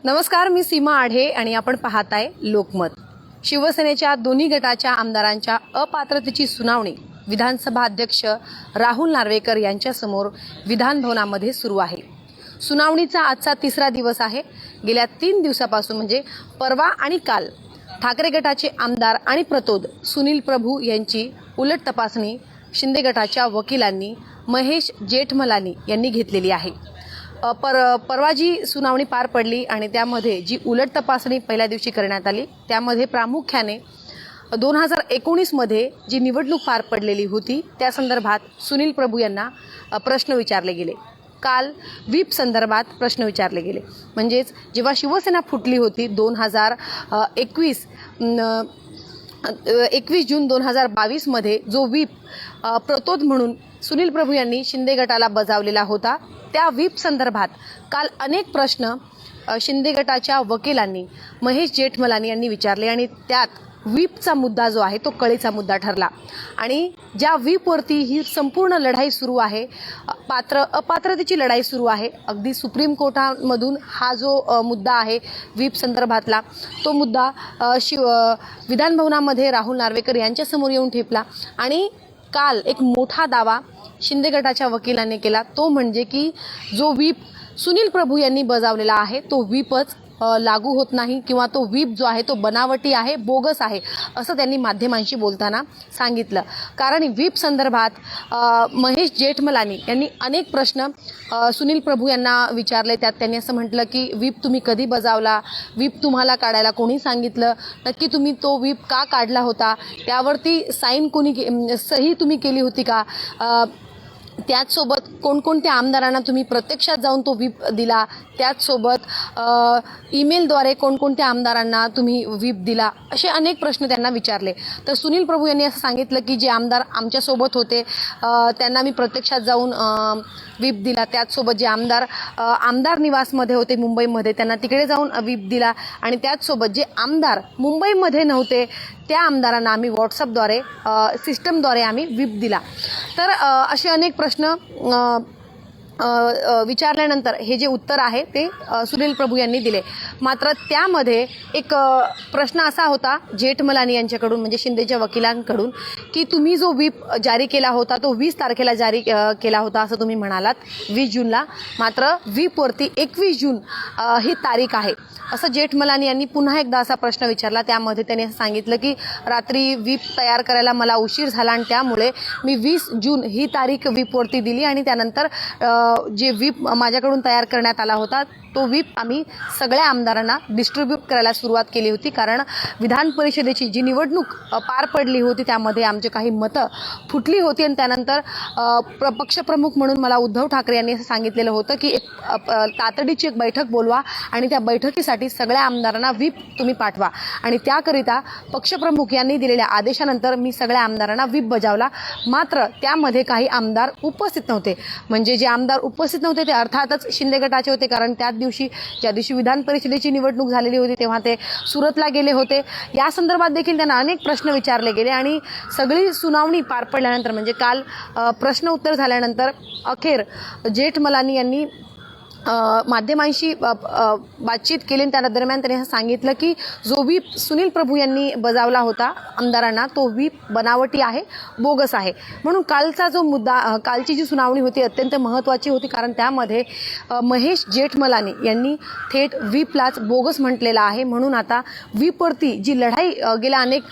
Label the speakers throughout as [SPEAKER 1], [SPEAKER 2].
[SPEAKER 1] नमस्कार, मी सीमा आढे आणि आपण पाहताय लोकमत। शिवसेनेच्या दोन्ही गटाच्या आमदारांच्या अपात्रतेची सुनावणी विधानसभा अध्यक्ष राहुल नार्वेकर यांच्या समोर विधान भवनामध्ये सुरू आहे। सुनावणीचा आजचा तिसरा दिवस आहे। गेल्या 3 दिवसापासून म्हणजे परवा आणि काल ठाकरे गटाचे आमदार आणि प्रतोद सुनील प्रभू यांची उलट तपासणी शिंदे गटाच्या वकिलांनी महेश जेठमलानी यांनी घेतलेली आहे। परवा जी सुनावणी पार पडली आणि त्यामध्ये जी उलट तपासणी पहिल्या दिवशी करण्यात आली त्यामध्ये प्रामुख्याने 2019 मध्ये जी निवडणूक पार पडलेली होती त्या संदर्भात सुनील प्रभू यांना प्रश्न विचारले गेले। काल व्हीप संदर्भात प्रश्न विचारले गेले। म्हणजेच जेव्हा शिवसेना फुटली होती 21 जून 2022 मध्ये जो व्हीप प्रतोद म्हणून सुनील प्रभू यांनी शिंदे गटाला बजावलेला होता त्या व्हीप संदर्भात काल अनेक प्रश्न शिंदे गटाच्या वकिलांनी महेश जेठमलानी यांनी विचारले आणि त्यात व्हीपचा मुद्दा जो आहे तो कळीचा मुद्दा ठरला। आणि ज्या व्हीपवरती ही संपूर्ण लढाई सुरू आहे, अपात्रतेची लढाई सुरू आहे, अगदी सुप्रीम कोर्टामधून हा जो मुद्दा आहे व्हीप संदर्भातला तो मुद्दा विधान भवनामध्ये राहुल नार्वेकर यांच्या समोर येऊन ठेपला। आणि काल एक मोठा दावा शिंदे गटाच्या वकिलांनी केला, तो म्हणजे की जो व्हीप सुनील प्रभू यांनी बजावलेला आहे तो व्हीपच लागू होत नाही किंवा तो व्हीप जो आहे तो बनावटी आहे, बोगस आहे असं त्यांनी माध्यमांशी बोलताना सांगितलं। कारण व्हीप संदर्भात महेश जेठमलानी यांनी अनेक प्रश्न सुनील प्रभू यांना विचारले। त्यात त्यांनी असं म्हटलं की व्हीप तुम्ही कधी बजावला, व्हीप तुम्हाला काढायला कोणी सांगितलं, नक्की तुम्ही तो व्हीप का काढला होता, त्यावरती सही तुम्ही केली होती का, त्याचसोबत कोणकोणत्या आमदारांना तुम्ही प्रत्यक्षात जाऊन तो व्हीप दिला, त्याचसोबत ईमेलद्वारे कोणकोणत्या आमदारांना तुम्ही व्हीप दिला, असे अनेक प्रश्न त्यांना विचारले। तर सुनील प्रभू यांनी असं सांगितलं की जे आमदार आमच्यासोबत होते त्यांना मी प्रत्यक्षात जाऊन व्हीप दिला, त्याचसोबत जे आमदार निवासमध्ये होते मुंबईमध्ये त्यांना तिकडे जाऊन व्हीप दिला, आणि त्याचसोबत जे आमदार मुंबईमध्ये नव्हते त्या आमदारांना आम्ही व्हॉट्सअपद्वारे सिस्टमद्वारे आम्ही व्हीप दिला। तर असे अनेक प्रश्न विचारल्यानंतर हे जे उत्तर आहे ते सुनील प्रभू यांनी दिले। मात्र त्यामध्ये एक प्रश्न असा होता जेठमलानी यांच्याकडून म्हणजे शिंदेच्या वकिलांकडून की तुम्ही जो व्हीप जारी केला होता तो 20 तारखेला जारी केला होता असं तुम्ही म्हणालात 20 जूनला, मात्र व्हीपवरती 21 जून ही तारीख आहे असं जेठमलानी यांनी पुन्हा एकदा असा प्रश्न विचारला। त्यामध्ये त्यांनी असं सांगितलं की रात्री व्हीप तयार करायला मला उशीर झाला आणि त्यामुळे मी 20 जून ही तारीख व्हीपवरती दिली आणि त्यानंतर जे व्हीप माझ्याकडून तयार करण्यात आला होता तो व्हीप आम्ही सगळ्या आमदारांना डिस्ट्रीब्यूट करायला सुरुवात केली होती। कारण विधान परिषदेची जी निवडणूक पार पडली होती त्यामध्ये आमचे काही मतं फुटली होती आणि त्यानंतर पक्षप्रमुख म्हणून मला उद्धव ठाकरे यांनी असं सांगितलेलं होतं की एक तातडीची एक बैठक बोलवा आणि त्या बैठकीसाठी सगळ्या आमदारांना व्हीप तुम्ही पाठवा, आणि त्याकरिता पक्षप्रमुख यांनी दिलेल्या आदेशानंतर मी सगळ्या आमदारांना व्हीप बजावला। मात्र त्यामध्ये काही आमदार उपस्थित नव्हते, म्हणजे जे आमदार उपस्थित नव्हते ते अर्थातच शिंदे गटाचे होते, कारण ज्या दिवशी विधान परिषदेची निवडणूक झालेली होती तेव्हा ते सुरतला गेले होते। या संदर्भात देखील त्यांना अनेक प्रश्न विचारले गेले आणि सगळी सुनावणी पार पडल्यानंतर म्हणजे काल प्रश्न उत्तर झाल्यानंतर अखेर जेठमलानी यांनी माध्यमांशी बातचीत केली। त्या दरम्यान त्यांनी सांगितलं की जो व्हीप सुनील प्रभू यांनी बजावला होता आमदारांना तो व्हीप बनावटी आहे, बोगस आहे। म्हणून कालचा जो मुद्दा, कालची जी सुनावणी होती अत्यंत महत्त्वाची होती, कारण त्यामध्ये महेश जेठमलानी यांनी थेट व्हीपलाच बोगस म्हटलेलं आहे। म्हणून आता व्हीपवरती जी लढाई गेल्या अनेक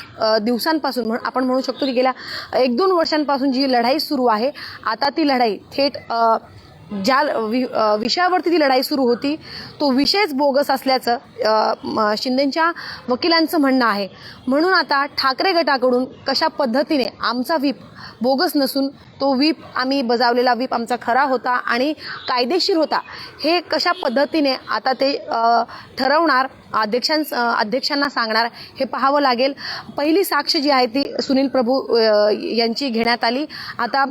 [SPEAKER 1] दिवसांपासून आपण म्हणू शकतो की गेल्या 1-2 वर्षांपासून जी लढाई सुरू आहे, आता ती लढाई थेट ज्या विषयावरती ती लढाई सुरू होती तो विषयच बोगस असल्याचं शिंदेच्या वकिलांचं म्हणणं आहे। म्हणून आता ठाकरे गटाकडून कशा पद्धतीने आमचा व्हीप बोगस नसून तो व्हीप आम्ही बजावलेला व्हीप आमचा खरा होता आणि कायदेशीर होता हे कशा पद्धतीने आता ते ठरवणार, अध्यक्षांना सांगणार हे पाहावं लागेल। पहिली साक्ष जी आहे ती सुनील प्रभू यांची घेण्यात आली। आता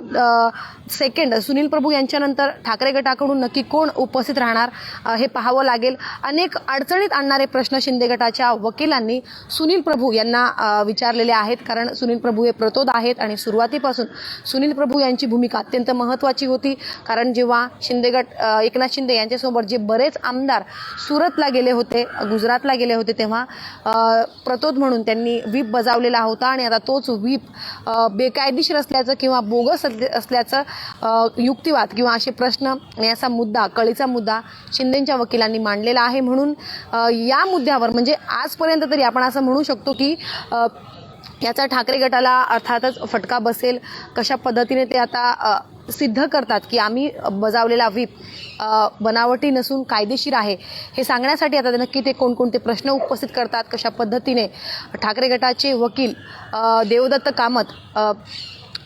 [SPEAKER 1] सेकंड सुनील प्रभू यांच्यानंतर ठाकरे गटाकडून नक्की कोण उपस्थित राहणार हे पाहावं लागेल. अनेक अडचणीत आणणारे प्रश्न शिंदे गटाच्या वकिलांनी सुनील प्रभू यांना विचारलेले आहेत. कारण सुनील प्रभू हे प्रतोद आहेत आणि सुरुवातीपासून सुनील प्रभू यांची भूमिका अत्यंत महत्त्वाची होती. कारण जेव्हा शिंदे गट एकनाथ शिंदे यांच्यासोबत जे बरेच आमदार सुरतला गेले होते, गुजरातला गेले होते, तेव्हा प्रतोद म्हणून त्यांनी व्हीप बजावलेला होता आणि आता तोच व्हीप बेकायदेशीर असल्याचं किंवा बोगस असल्याचं युक्तिवाद किंवा असे प्रश्न याचा मुद्दा, कळीचा मुद्दा शिंदेंच्या वकिलांनी मांडलेला आहे. म्हणून या मुद्द्यावर म्हणजे आजपर्यंत तरी आपण असं म्हणू शकतो की याचा ठाकरे गटाला अर्थातच फटका बसेल. कशा पद्धतीने ते आता सिद्ध करतात की आम्ही बजावलेला व्हीप बनावटी नसून कायदेशीर आहे हे सांगण्यासाठी आता नक्की ते कोणकोणते प्रश्न उपस्थित करतात, कशा पद्धतीने ठाकरे गटाचे वकील देवदत्त कामत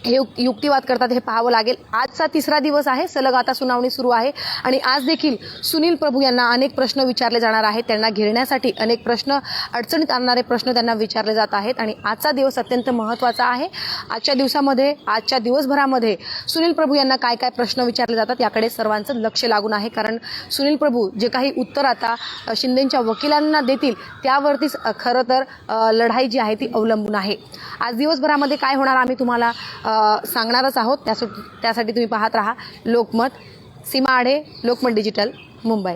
[SPEAKER 1] हे युक्तिवाद करतात हे पाहावं लागेल. आजचा तिसरा दिवस आहे, सलग आता सुनावणी सुरू आहे आणि आज देखील सुनील प्रभू यांना अनेक प्रश्न विचारले जाणार आहेत. त्यांना घेरण्यासाठी अनेक प्रश्न, अडचणीत आणणारे प्रश्न त्यांना विचारले जात आहेत आणि आजचा दिवस अत्यंत महत्त्वाचा आहे. आजच्या दिवसामध्ये, आजच्या दिवसभरामध्ये सुनील प्रभू यांना काय काय प्रश्न विचारले जातात याकडे सर्वांचं लक्ष लागून आहे. कारण सुनील प्रभू जे काही उत्तर आता शिंदेंच्या वकिलांना देतील त्यावरतीच खरं तर लढाई जी आहे ती अवलंबून आहे. आज दिवसभरामध्ये काय होणार आम्ही तुम्हाला सांगणारच आहोत. त्यासाठी तुम्ही पाहत राहा लोकमत. सीमा आढे, लोकमत डिजिटल, मुंबई.